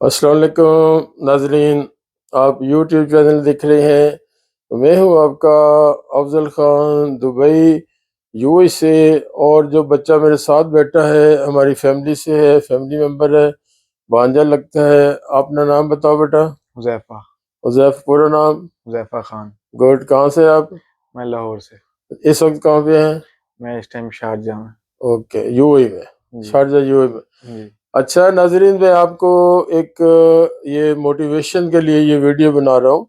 अस्सलाम वालेकुम नाज़रीन, आप यूट्यूब चैनल देख रहे हैं। मैं हूं आपका अफ़ज़ल ख़ान दुबई यूएई से। और जो बच्चा मेरे साथ बैठा है हमारी फैमिली से है, फैमिली मेंबर है, भांजा लगता है। अपना नाम बताओ बेटा। हुज़ैफ़ा उज़ैफ़, पूरा नाम। हुज़ैफ़ा खान। गुड। कहाँ से आप? मैं लाहौर से। इस वक्त कहाँ पे हैं? मैं इस टाइम शारजाह में। ओके, यूएई में, जी, शारजा यूएई में। जी, अच्छा नाज़रीन, मैं आपको एक ये मोटिवेशन के लिए ये वीडियो बना रहा हूँ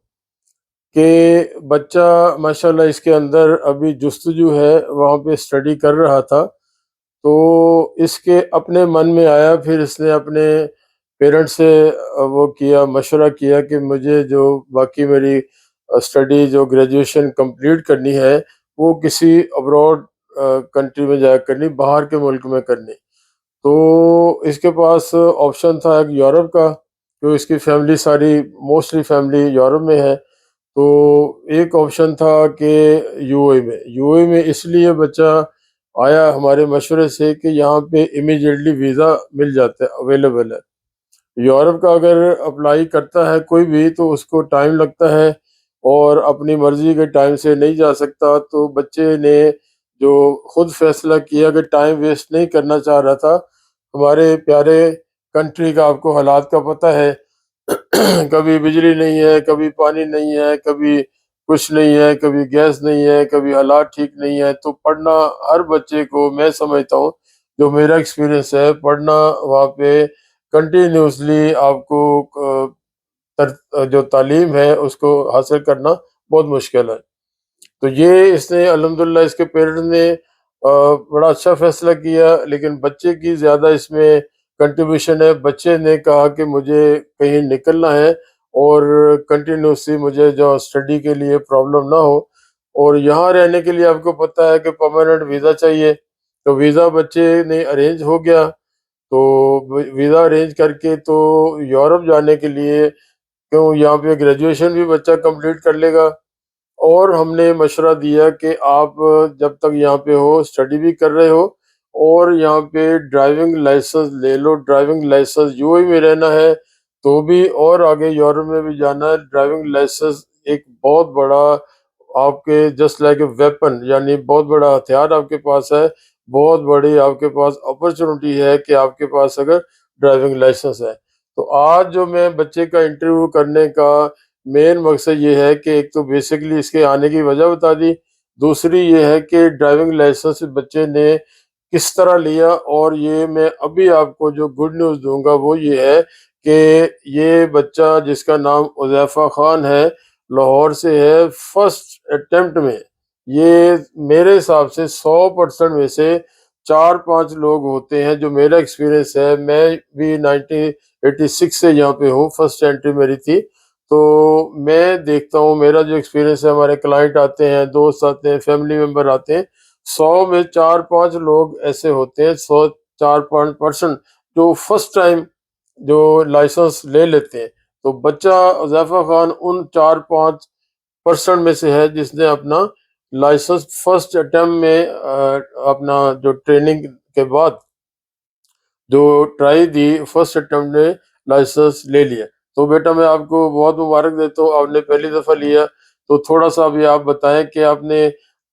कि बच्चा माशाल्लाह इसके अंदर अभी जुस्तजू है, वहाँ पे स्टडी कर रहा था। तो इसके अपने मन में आया, फिर इसने अपने पेरेंट्स से वो किया, मशवरा किया कि मुझे जो बाकी मेरी स्टडी जो ग्रेजुएशन कंप्लीट करनी है वो किसी अब्रॉड कंट्री में जाकर करनी, बाहर के मुल्क में करनी। तो इसके पास ऑप्शन था एक यूरोप का, जो इसकी फैमिली सारी मोस्टली फैमिली यूरोप में है। तो एक ऑप्शन था कि यूएई में, यूएई में इसलिए बच्चा आया हमारे मशवरे से कि यहाँ पे इमीडिएटली वीज़ा मिल जाता है, अवेलेबल है। यूरोप का अगर अप्लाई करता है कोई भी तो उसको टाइम लगता है और अपनी मर्ज़ी के टाइम से नहीं जा सकता। तो बच्चे ने जो खुद फैसला किया कि टाइम वेस्ट नहीं करना चाह रहा था। हमारे प्यारे कंट्री का आपको हालात का पता है। कभी बिजली नहीं है, कभी पानी नहीं है, कभी कुछ नहीं है, कभी गैस नहीं है, कभी हालात ठीक नहीं है। तो पढ़ना हर बच्चे को, मैं समझता हूँ, जो मेरा एक्सपीरियंस है, पढ़ना वहाँ पे कंटिन्यूअसली आपको जो तालीम है उसको हासिल करना बहुत मुश्किल है। तो ये इसने अल्हम्दुलिल्लाह इसके पेरेंट्स ने बड़ा अच्छा फ़ैसला किया, लेकिन बच्चे की ज़्यादा इसमें कंट्रीब्यूशन है। बच्चे ने कहा कि मुझे कहीं निकलना है और कंटिन्यूअसली मुझे जो स्टडी के लिए प्रॉब्लम ना हो। और यहाँ रहने के लिए आपको पता है कि परमानेंट वीज़ा चाहिए। तो वीज़ा बच्चे ने अरेंज हो गया। तो वीज़ा अरेंज करके तो यूरोप जाने के लिए, क्यों यहाँ पे ग्रेजुएशन भी बच्चा कंप्लीट कर लेगा। और हमने मशवरा दिया कि आप जब तक यहाँ पे हो, स्टडी भी कर रहे हो और यहाँ पे ड्राइविंग लाइसेंस ले लो। ड्राइविंग लाइसेंस यूएई में रहना है तो भी और आगे यूरोप में भी जाना है। ड्राइविंग लाइसेंस एक बहुत बड़ा आपके जस्ट लाइक ए वेपन, यानी बहुत बड़ा हथियार आपके पास है। बहुत बड़ी आपके पास अपॉर्चुनिटी है कि आपके पास अगर ड्राइविंग लाइसेंस है। तो आज जो मैं बच्चे का इंटरव्यू करने का मेन मकसद ये है कि एक तो बेसिकली इसके आने की वजह बता दी, दूसरी ये है कि ड्राइविंग लाइसेंस बच्चे ने किस तरह लिया। और ये मैं अभी आपको जो गुड न्यूज़ दूँगा वो ये है कि ये बच्चा जिसका नाम उज़ैफ़ा ख़ान है, लाहौर से है, फर्स्ट अटेम्प्ट में ये मेरे हिसाब से 100% में से 4-5 लोग होते हैं। जो मेरा एक्सपीरियंस है, मैं भी 1986 से यहाँ पे हूँ, फर्स्ट एंट्री मेरी थी। तो मैं देखता हूँ, मेरा जो एक्सपीरियंस है, हमारे क्लाइंट आते हैं, दोस्त आते हैं, फैमिली मेंबर आते हैं, 100 में 4-5 लोग ऐसे होते हैं, 100 4-5% जो फर्स्ट टाइम जो लाइसेंस ले लेते हैं। तो बच्चा हुज़ैफ़ा खान उन 4-5% में से है जिसने अपना लाइसेंस फर्स्ट अटेम्प्ट में अपना जो ट्रेनिंग के बाद जो ट्राई दी, फर्स्ट अटेम्प्ट में लाइसेंस ले लिया। तो बेटा मैं आपको बहुत मुबारक देता हूँ, आपने पहली दफ़ा लिया। तो थोड़ा-सा अभी आप बताएँ कि आपने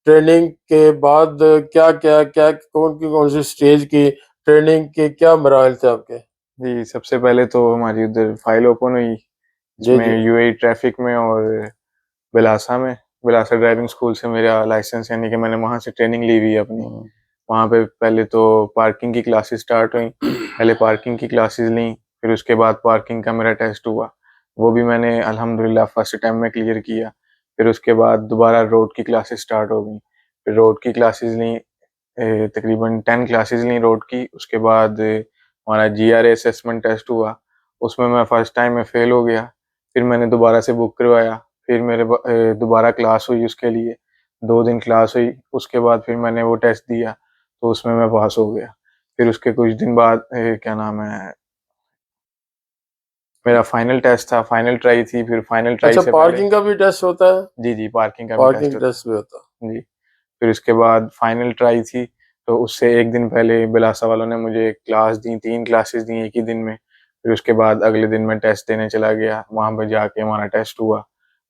ट्रेनिंग के बाद क्या कौन-कौन सी स्टेज की ट्रेनिंग के क्या मराहिल थे आपके? जी, सबसे पहले तो हमारी उधर फ़ाइल ओपन हुई, जी, जिसमें जी। यूएई ट्रैफ़िक में और बिलासा में, बिलासा ड्राइविंग स्कूल से मेरा लाइसेंस, यानी कि मैंने वहाँ से ट्रेनिंग ली हुई है अपनी। हुँ। वहाँ पे पहले तो पार्किंग की क्लासेस स्टार्ट हुईं, पहले पार्किंग की क्लासेस लीं, फिर उसके बाद पार्किंग का मेरा टेस्ट हुआ। वो भी मैंने अल्हम्दुलिल्लाह फर्स्ट अटेम्प्ट में क्लियर किया। फिर उसके बाद दोबारा रोड की क्लासेस स्टार्ट हो गईं, फिर रोड की क्लासेस लीं, तकरीबन 10 क्लासेस लीं रोड की। उसके बाद हमारा जीआरए असेसमेंट टेस्ट हुआ, उसमें मैं फर्स्ट टाइम में फ़ेल हो गया। फिर मैंने दोबारा से बुक करवाया, फिर दोबारा क्लास हुई उसके लिए, 2 दिन क्लास हुई, उसके बाद फिर मैंने वो टेस्ट दिया, तो उसमें मैं पास हो गया। फिर उसके कुछ दिन बाद क्या नाम है, मेरा फाइनल टेस्ट था, फाइनल ट्राई थी, फिर फाइनल ट्राई अच्छा, से पहले पार्किंग का भी टेस्ट होता है? जी, जी, पार्किंग का भी टेस्ट पार्किंग होता टेस्ट भी होता है। है। जी। फिर उसके बाद फाइनल ट्राई थी, तो उससे 1 दिन पहले बिलासा वालों ने मुझे क्लास दी, 3 क्लासेस दी एक ही दिन में। फिर उसके बाद अगले दिन मैं टेस्ट देने चला गया, वहाँ पे जाके हमारा टेस्ट हुआ,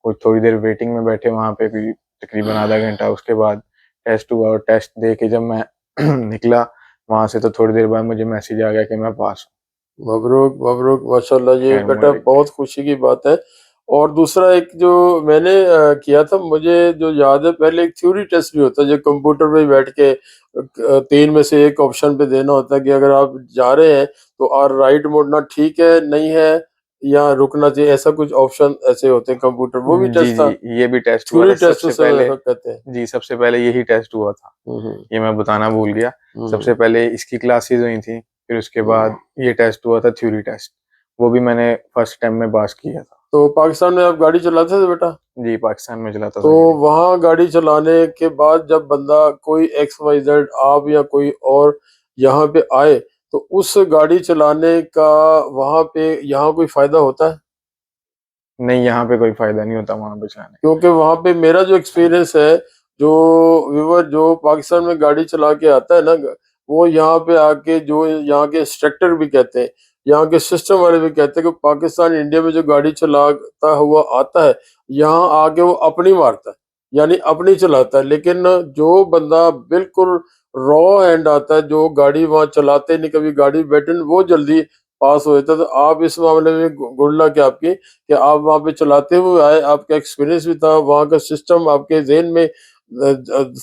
कुछ थोड़ी देर वेटिंग में बैठे वहाँ पे, कोई तकरीबन आधा घंटा, उसके बाद टेस्ट हुआ, और टेस्ट दे के जब मैं निकला वहाँ से तो थोड़ी देर बाद मुझे मैसेज आ गया कि मैं पास हूँ। मबरूक मबरूक, माशाल्लाह, ये खैर बेटा मुबारक। बहुत खुशी की बात है। और दूसरा एक जो मैंने किया था, मुझे जो याद है, पहले एक थ्योरी टेस्ट भी होता है जो कंप्यूटर पे बैठ के 3 में से एक ऑप्शन पे देना होता है कि अगर आप जा रहे हैं तो राइट मुड़ना ठीक है, नहीं है, या रुकना चाहिए, ऐसा कुछ ऑप्शन ऐसे होते हैं कंप्यूटर, वो भी जी, टेस्ट था। जी, ये भी टेस्ट हुआ था थ्योरी टेस्ट सबसे उसे पहले। कहते हैं। जी, सबसे पहले यही टेस्ट हुआ था, हुँ, ये मैं बताना भूल गया। हुँ, सबसे पहले इसकी क्लासेस हुई थी, फिर उसके हुँ। बाद ये टेस्ट हुआ था थ्योरी टेस्ट, वो भी मैंने फर्स्ट टाइम में पास किया था। तो पाकिस्तान में आप गाड़ी चलाते थे बेटा? जी, पाकिस्तान में चलाता तो था गाड़ी। वहाँ गाड़ी चलाने के बाद जब बंदा कोई एक्स वाई जेड, आप या कोई और यहाँ पे आए, तो उस गाड़ी चलाने का वहाँ पे यहाँ कोई फायदा होता है? नहीं, यहाँ पे कोई फ़ायदा नहीं होता वहाँ पे चलाने क्योंकि वहाँ पे मेरा जो एक्सपीरियंस है, जो व्यूअर जो पाकिस्तान में गाड़ी चला के आता है ना, वो यहाँ पे आके जो यहाँ के इंस्ट्रक्टर भी कहते हैं, यहाँ के सिस्टम वाले भी कहते हैं कि पाकिस्तान इंडिया में जो गाड़ी चलाता हुआ आता है, यहाँ आके वो अपनी मारता है, यानी अपनी चलाता है। लेकिन जो बंदा बिल्कुल रॉ हैंड आता है, जो गाड़ी वहाँ चलाते नहीं, कभी गाड़ी बैठे नहीं, वो जल्दी पास हो जाता है। तो आप इस मामले में गुड लक है आपकी कि आप वहाँ पे चलाते हुए आए, आपका एक्सपीरियंस भी था, वहाँ का सिस्टम आपके ज़हन में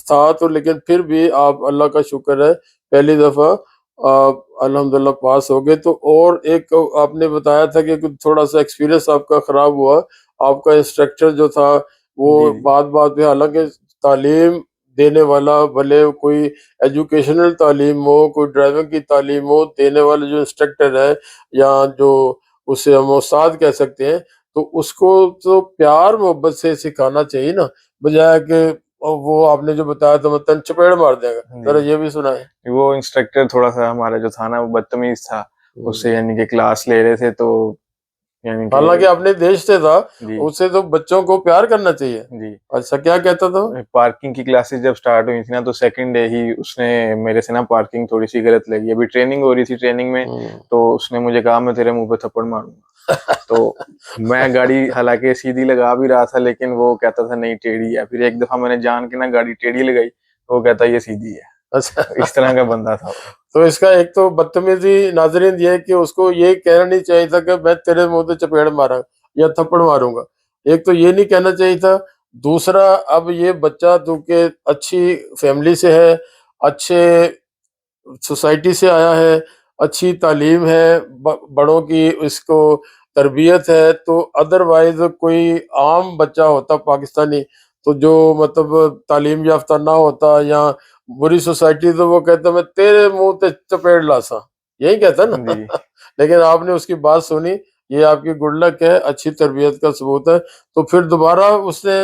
था, तो लेकिन फिर भी आप, अल्लाह का शुक्र है, पहली दफ़ा आप अल्हम्दुलिल्लाह पास हो गए। तो और एक आपने बताया था कि कुछ थोड़ा-सा एक्सपीरियंस आपका ख़राब हुआ, आपका इंस्ट्रक्टर जो था, वो जी, जी। बात-बात पे, हालाँकि तालीम देने वाला, भले कोई एजुकेशनल तालीम हो, कोई ड्राइविंग की तालीम हो, देने वाले जो इंस्ट्रक्टर है, या जो उसे हम उस्ताद कह सकते हैं, तो उसको तो प्यार मोहब्बत से सिखाना चाहिए ना, बजाय कि वो आपने जो बताया था मतलब चपेड़ मार देगा। ज़रा जी, ये भी सुनाएँ? वो इंस्ट्रक्टर थोड़ा-सा हमारा जो था ना, वो बदतमीज़ था। हुँ। उससे यानी कि क्लास ले रहे थे तो यानी कि हालाँकि अपने देश से था, जी, उससे तो बच्चों को प्यार करना चाहिए। जी। अच्छा, क्या कहता था वो? पार्किंग की क्लासेस जब स्टार्ट हुई थी ना, तो सेकंड डे ही उसने मेरे से ना पार्किंग थोड़ी-सी गलत लगी। अभी ट्रेनिंग हो रही थी, ट्रेनिंग में हुँ। तो उसने मुझे कहा मैं तेरे मुँह पे थप्पड़ मारूँगा। तो मैं गाड़ी हालाँकि सीधी लगा भी रहा था, लेकिन वो कहता था नहीं टेढ़ी है। फिर एक दफ़ा मैंने जान के ना गाड़ी टेढ़ी लगाई, तो वो कहता ये सीधी है। अच्छा। तो इस तरह का बंदा था वो। तो इसका एक तो बदतमीज़ी नाज़रीन ये है कि उसको ये कहना नहीं चाहिए था कि मैं तेरे मुँह पे चपेड़ मारा या थप्पड़ मारूँगा। एक तो ये नहीं कहना चाहिए था। दूसरा, अब ये बच्चा चूँकि अच्छी फैमिली से है, अच्छे सोसाइटी से आया है, अच्छी तालीम है, बड़ों की इसको तरबियत है, तो अदरवाइज़ कोई आम बच्चा होता पाकिस्तानी, तो जो मतलब तालीम याफ़्ता ना होता या बुरी सोसाइटी, तो वो कहता मैं तेरे मुँह ते चपेड़ लासा, यही कहता ना। जी। लेकिन आपने उसकी बात सुनी, ये आपकी गुड लक है, अच्छी तरबियत का सबूत है। तो फिर दोबारा उसने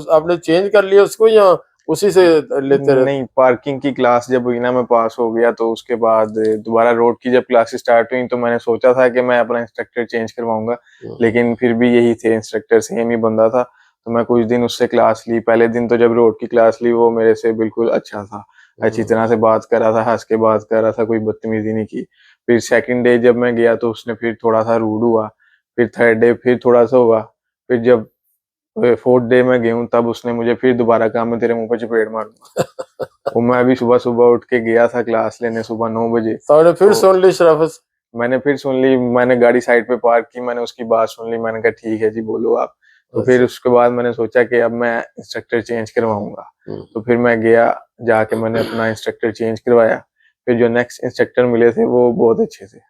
आपने चेंज कर लिया उसको, या उसी से लेते रहे? नहीं, पार्किंग की क्लास जब हुई ना, मैं पास हो गया, तो उसके बाद दोबारा रोड की जब क्लासेस स्टार्ट हुई तो मैंने सोचा था कि मैं अपना इंस्ट्रक्टर चेंज करवाऊँगा, हुँ, लेकिन फिर भी यही थे इंस्ट्रक्टर, सेम ही बंदा था। तो मैं कुछ दिन उससे क्लास ली। पहले दिन तो जब रोड की क्लास ली वो मेरे से बिल्कुल अच्छा था, अच्छी हुँ। तरह से बात कर रहा था, हँस के बात कर रहा था, कोई बदतमीज़ी नहीं की। फिर सेकंड डे जब मैं गया तो उसने फिर थोड़ा-सा रूड हुआ, फिर थर्ड डे फिर थोड़ा-सा हुआ, फिर जब 4th डे मैं गया हूँ तब उसने मुझे फिर दोबारा कहा मैं तेरे मुँह पे चपेड़ मारूँगा। वो मैं अभी सुबह-सुबह उठ के गया था क्लास लेने सुबह 9 बजे, तो आपने फिर तो सुन ली शराफ़त से? मैंने फिर सुन ली, मैंने गाड़ी साइड पे पार्क की, मैंने उसकी बात सुन ली, मैंने कहा ठीक है जी बोलो आप। तो फिर अच्छा। उसके बाद मैंने सोचा कि अब मैं इंस्ट्रक्टर चेंज करवाऊँगा। हुँ। तो फिर मैं गया, जाके मैंने अपना इंस्ट्रक्टर चेंज करवाया। फिर जो नेक्स्ट इंस्ट्रक्टर मिले थे वो बहुत अच्छे थे।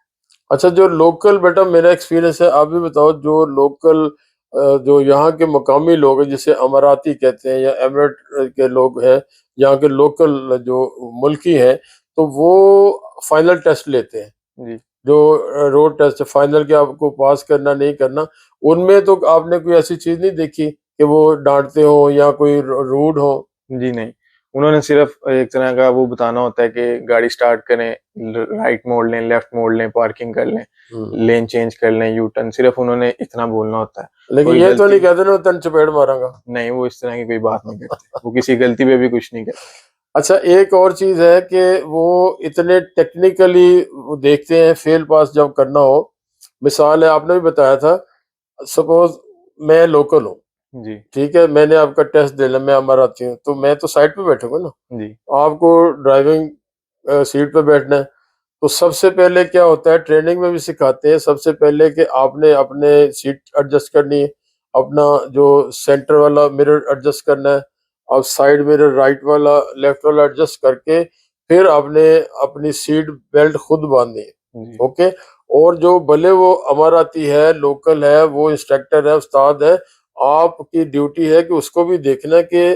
अच्छा, जो लोकल, बेटा मेरा एक्सपीरियंस है, आप भी बताओ, जो लोकल जो यहाँ के मकामी लोग हैं, जिसे अमाराती कहते हैं या एमिरेट के लोग हैं, यहाँ के लोकल जो मुल्की हैं, तो वो फाइनल टेस्ट लेते हैं। जी। जो रोड टेस्ट फाइनल के आपको पास करना नहीं करना, उनमें तो आपने कोई ऐसी चीज़ नहीं देखी कि वो डाँटते हों या कोई रूड हो? जी नहीं, उन्होंने सिर्फ़ एक तरह का वो बताना होता है कि गाड़ी स्टार्ट करें, राइट मोड़ लें, लेफ्ट मोड़ लें, पार्किंग कर लें, हुँ। लेन चेंज कर लें, यू टर्न, सिर्फ़ उन्होंने इतना बोलना होता है। लेकिन कोई ये तो नहीं गलती कहते ना तन चपेड़ मारांगा। नहीं, वो इस तरह की कोई बात नहीं करते। वो किसी गलती पे भी कुछ नहीं कहते। अच्छा, एक और चीज़ है कि वो इतने टेक्निकली वो देखते हैं फेल पास जब करना हो, मिसाल है, आपने भी बताया था, सपोज मैं लोकल हूँ, जी, ठीक है, मैंने आपका टेस्ट दे लिया, मैं अमाराती हूँ, तो मैं तो साइड पे बैठूंगा ना, जी, आपको ड्राइविंग सीट पे बैठना है। तो सबसे पहले क्या होता है, ट्रेनिंग में भी सिखाते हैं, सबसे पहले कि आपने अपने सीट एडजस्ट करनी है, अपना जो सेंटर वाला मिरर एडजस्ट करना है, और साइड मिरर राइट वाला लेफ्ट वाला एडजस्ट करके फिर आपने अपनी सीट बेल्ट खुद बांधनी है। जी, ओके। और जो भले वो अमाराती है, लोकल है, वो इंस्ट्रक्टर है, उस्ताद है, आपकी ड्यूटी है कि उसको भी देखना है कि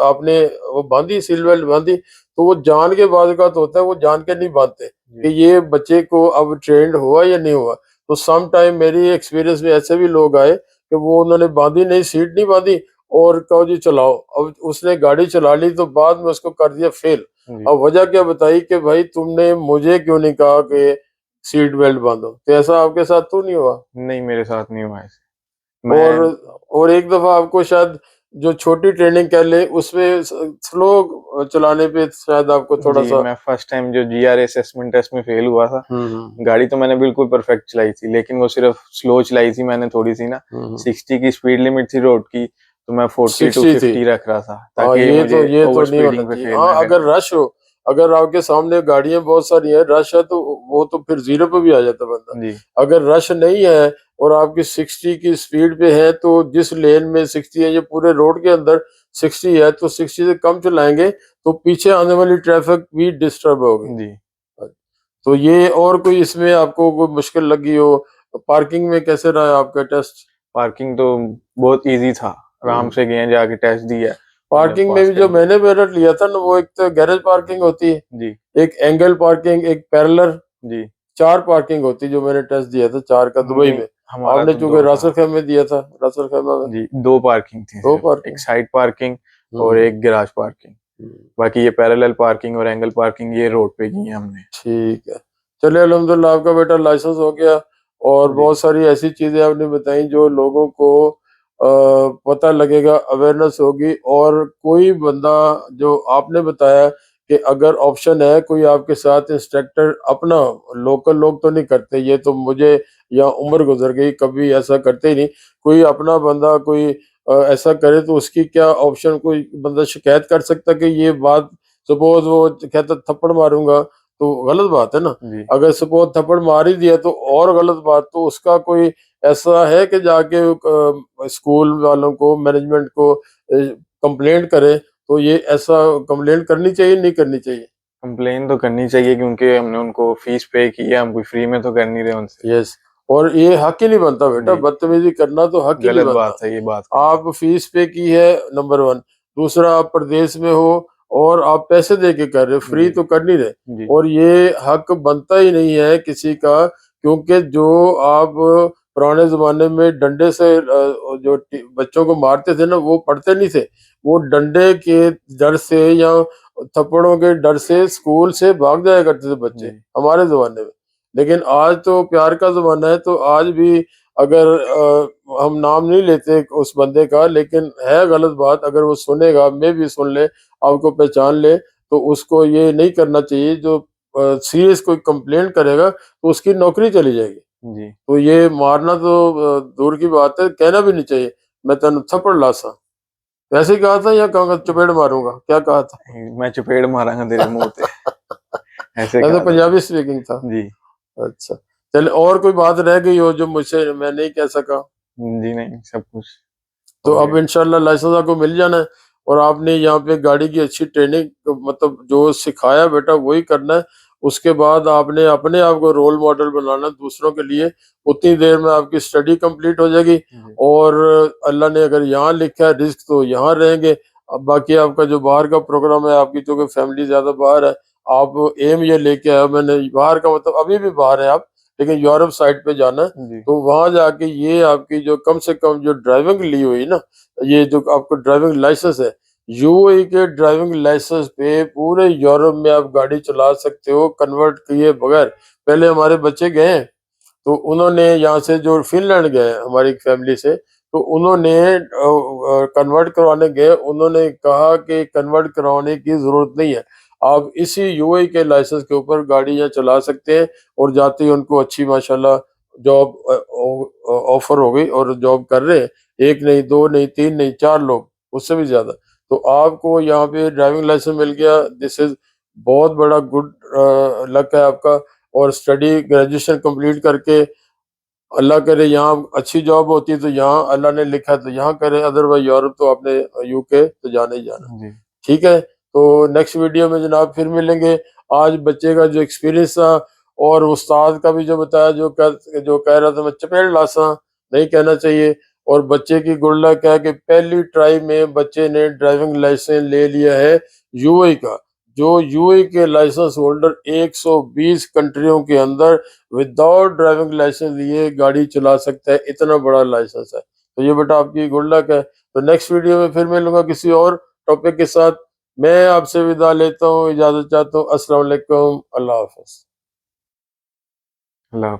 आपने वो बांधी, सीट बेल्ट बांधी। तो वो जान के बाद का तो होता है, वो जान के नहीं बांधते कि जी, ये बच्चे को अब ट्रेंड हुआ या नहीं हुआ। तो सम टाइम मेरी एक्सपीरियंस में ऐसे भी लोग आए कि वो उन्होंने बांधी नहीं, सीट नहीं बांधी, और कहो जी चलाओ, अब उसने गाड़ी चला ली तो बाद में उसको कर दिया फेल। जी। अब वजह क्या बताई कि भाई तुमने मुझे क्यों नहीं कहा कि सीट बेल्ट बांधो। तो ऐसा आपके साथ तो नहीं हुआ? नहीं, मेरे साथ नहीं हुआ ऐसे। और मैं और एक दफा आपको शायद जो छोटी ट्रेनिंग कह ले उसमें स्लो चलाने पे शायद आपको थोड़ा जी, सा। मैं फर्स्ट टाइम जो जीआरए असेसमेंट टेस्ट में फेल हुआ था, हम्म गाड़ी तो मैंने बिल्कुल परफेक्ट चलाई थी, लेकिन वो सिर्फ स्लो चलाई थी मैंने थोड़ी-सी ना, हम्म 60 की स्पीड लिमिट थी रोड की, तो मैं 40 टू 60 थी। 50 रख रहा था, हाँ, ताकि ये मुझे ये ओवर तो नहीं होना स्पीडिंग पे चाहिए। फेल हाँ, ना अगर करने दें। रश हो, अगर आपके सामने गाड़ियां बहुत सारी हैं, रश है, तो वो तो फिर जीरो पे भी आ जाता बंदा। जी, अगर रश नहीं है और आपकी 60 की स्पीड पे है, तो जिस लेन में 60 है, ये पूरे रोड के अंदर 60 है, तो 60 से कम चलाएंगे तो पीछे आने वाली ट्रैफिक भी डिस्टर्ब होगी। जी। तो ये, और कोई इसमें आपको कोई मुश्किल लगी हो? पार्किंग में कैसे रहा आपका टेस्ट? पार्किंग तो बहुत ईज़ी था, आराम से गए, जाके टेस्ट दिया, हमने पार्किंग में पास भी कर जो लिया। मैंने मेरठ लिया था ना, वो एक तो गैरेज पार्किंग होती है, जी, एक एंगल पार्किंग, एक पैरेलल, जी। 4 पार्किंग होती, जो मैंने टेस्ट दिया था 4 का दुबई नहीं, में। हमारा आपने तो चूँकि 2 था। रासुल खैमा में दिया था, रासुल खैमा में जी, 2 पार्किंग थी 2 सिर्फ, एक पार्किंग। साइड पार्किंग और हुँ, एक गैराज पार्किंग। हुँ, बाकी ये पैरेलल पार्किंग और एंगल पार्किंग ये रोड पे की है हमने। ठीक है। चलिए, अल्हम्दुलिल्लाह आपका बेटा लाइसेंस हो गया, और जी, बहुत सारी ऐसी चीज़ें आपने बताई जो लोगों को पता लगेगा, अवेयरनेस होगी, और कोई बंदा, जो आपने बताया कि अगर ऑप्शन है कोई आपके साथ इंस्ट्रक्टर अपना, लोकल लोग तो नहीं करते ये, तो मुझे या उम्र गुजर गई, कभी ऐसा करते ही नहीं। कोई अपना बंदा कोई ऐसा करे तो उसकी क्या ऑप्शन, कोई बंदा शिकायत कर सकता है कि ये बात, सपोज वो कहता थप्पड़ मारूंगा, तो गलत बात है ना। जी। अगर सपोज थप्पड़ मार ही दिया तो और गलत बात, तो उसका कोई ऐसा है कि जाके स्कूल वालों को, मैनेजमेंट को कंप्लेंट करे, तो ये ऐसा कंप्लेंट करनी चाहिए, नहीं करनी चाहिए? कंप्लेन तो करनी चाहिए क्योंकि हमने उनको फीस पे की है, हम कोई फ्री में तो कर नहीं रहे उनसे। यस। और ये हक ही नहीं बनता बेटा, जी, बदतमीजी करना तो हक ही नहीं गलत बनता। बात है ये बात करना। आप फीस पे की है, नंबर 1, दूसरा आप प्रदेश में हो और आप पैसे दे के कर रहे हो, फ्री जी, तो कर नहीं रहे। जी, और ये हक बनता ही नहीं है किसी का, क्योंकि जो आप पुराने ज़माने में डंडे से जो बच्चों को मारते थे ना, वो पढ़ते नहीं थे, वो डंडे के डर से या थप्पड़ों के डर से स्कूल से भाग जाया करते थे बच्चे, जी, हमारे ज़माने में। लेकिन आज तो प्यार का ज़माना है, तो आज भी अगर हम नाम नहीं लेते उस बंदे का, लेकिन है गलत बात, अगर वो सुनेगा, मैं भी सुन ले, आपको पहचान ले, तो उसको ये नहीं करना चाहिए। जो सीरियस कोई कंप्लेंट करेगा तो उसकी नौकरी चली जाएगी। जी। तो ये मारना तो दूर की बात है, कहना भी नहीं चाहिए, मैं तेन थप्पड़ लासा। वैसे ही कहा था या कहा चपेड़ मारूंगा, क्या कहा था? मैं चपेड़ मारांगा तेरे मुँह ते, ऐसे ऐसे कहा था मैंने। पंजाबी स्पीकिंग था। जी, अच्छा। चलिए, और कोई बात रह गई हो जो मुझसे मैं नहीं कह सका? जी नहीं, सब कुछ तो हो अब गया। इंशाल्लाह लाइसेंस आपको मिल जाना है, और आपने यहाँ पे गाड़ी की अच्छी ट्रेनिंग, मतलब जो सिखाया बेटा वही करना है। उसके बाद आपने अपने आप को रोल मॉडल बनाना है दूसरों के लिए। उतनी देर में आपकी स्टडी कंप्लीट हो जाएगी, जी, और अल्लाह ने अगर यहाँ लिखा है रिस्क, तो यहाँ रहेंगे। अब बाकी आपका जो बाहर का प्रोग्राम है, आपकी चूंकि फैमिली ज्यादा बाहर है, आप एम ये लेके आए, मैंने बाहर का मतलब अभी भी बाहर है आप, लेकिन यूरोप साइड पे जाना है। जी, तो वहां जाके ये आपकी जो कम से कम जो ड्राइविंग ली हुई ना, ये जो आपको ड्राइविंग लाइसेंस है, यूएई के ड्राइविंग लाइसेंस पे पूरे यूरोप में आप गाड़ी चला सकते हो कन्वर्ट किए बगैर। पहले हमारे बच्चे गए हैं, तो उन्होंने यहाँ से जो फिनलैंड गए हमारी फैमिली से, तो उन्होंने कन्वर्ट करवाने गए, उन्होंने कहा कि कन्वर्ट करवाने की ज़रूरत नहीं है, आप इसी यूएई के लाइसेंस के ऊपर गाड़ी यहाँ चला सकते हैं, और जाते ही उनको अच्छी माशाल्लाह जॉब ऑफर हो गई और जॉब कर रहे हैं, एक नहीं, दो नहीं, तीन नहीं, 4 लोग, उससे भी ज्यादा। तो आपको यहाँ पे ड्राइविंग लाइसेंस मिल गया, दिस इज बहुत बड़ा गुड लक है आपका। और स्टडी ग्रेजुएशन कंप्लीट करके अल्लाह करे यहाँ अच्छी जॉब होती है तो यहाँ अल्लाह ने लिखा है तो यहाँ करें, अदरवाइज यूरोप तो आपने यूके तो जाना ही जाना। जी ठीक है, तो नेक्स्ट वीडियो में जनाब फिर मिलेंगे। आज बच्चे का जो एक्सपीरियंस था और उस्ताद का भी जो बताया, जो कह रहा था मैं चपेट लासा नहीं कहना चाहिए। और बच्चे की गुड लक है कि पहली ट्राई में बच्चे ने ड्राइविंग लाइसेंस ले लिया है यूएई का। जो यूएई के लाइसेंस होल्डर 120 कंट्रियों के अंदर विदाउट ड्राइविंग लाइसेंस लिए गाड़ी चला सकता है, इतना बड़ा लाइसेंस है। तो ये बेटा आपकी गुड लक है। तो नेक्स्ट वीडियो में फिर मिलूंगा किसी और टॉपिक के साथ। मैं आपसे विदा लेता हूँ, इजाजत चाहता हूँ। अस्सलाम वालेकुम, अल्लाह हाफ़िज़। अल्लाह